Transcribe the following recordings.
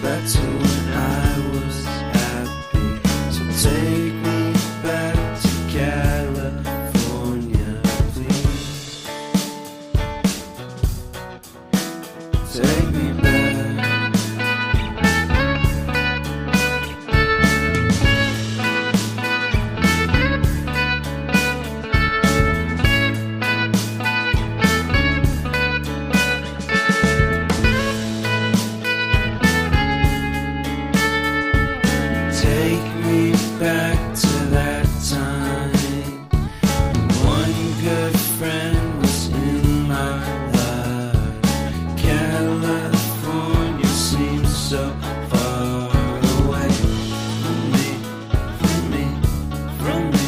back to when I was happy. So take me back to California, please. Take me back. Take me back to that time when one good friend was in my life. California seems so far away from me, from me, from me.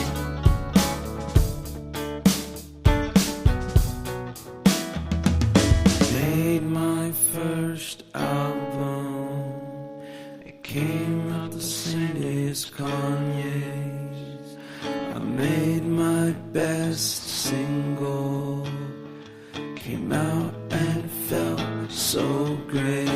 Made my first album. It came out the same day as Kanye's. I made my best single. Came out and felt so great.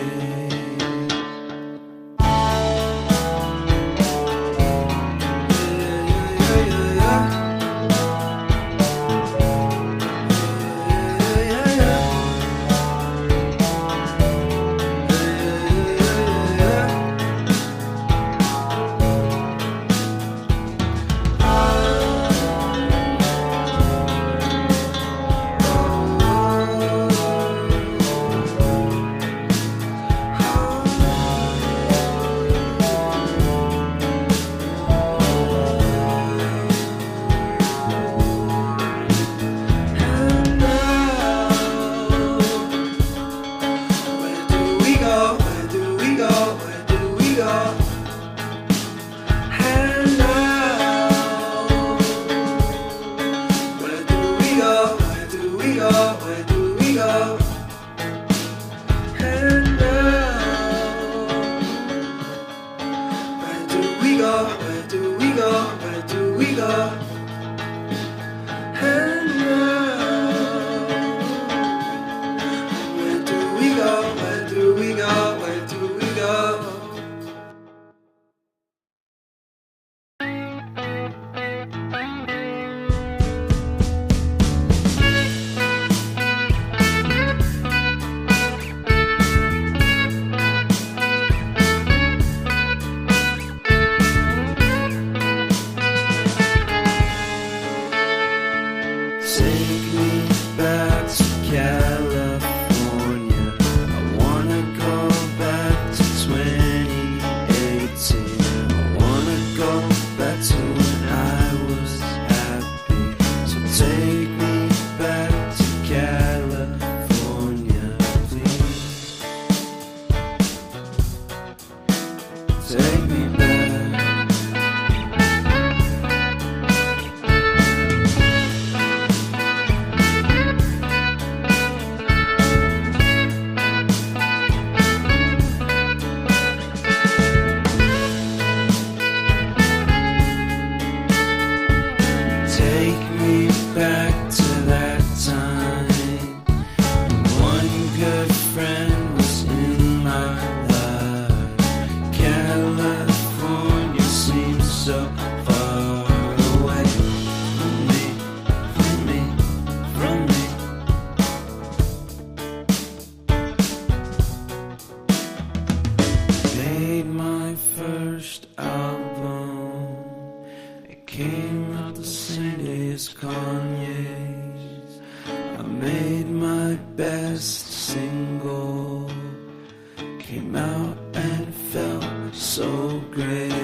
Take me back to California. I wanna go back to 2018. I wanna go back to when I was happy. So take me back to California, please. Take me back. Take me back to that time when one good friend was in my life. California seems so far away from me, from me, from me. Made my first album. It came out the same day as Kanye's. I made my best single. Came out and felt so great.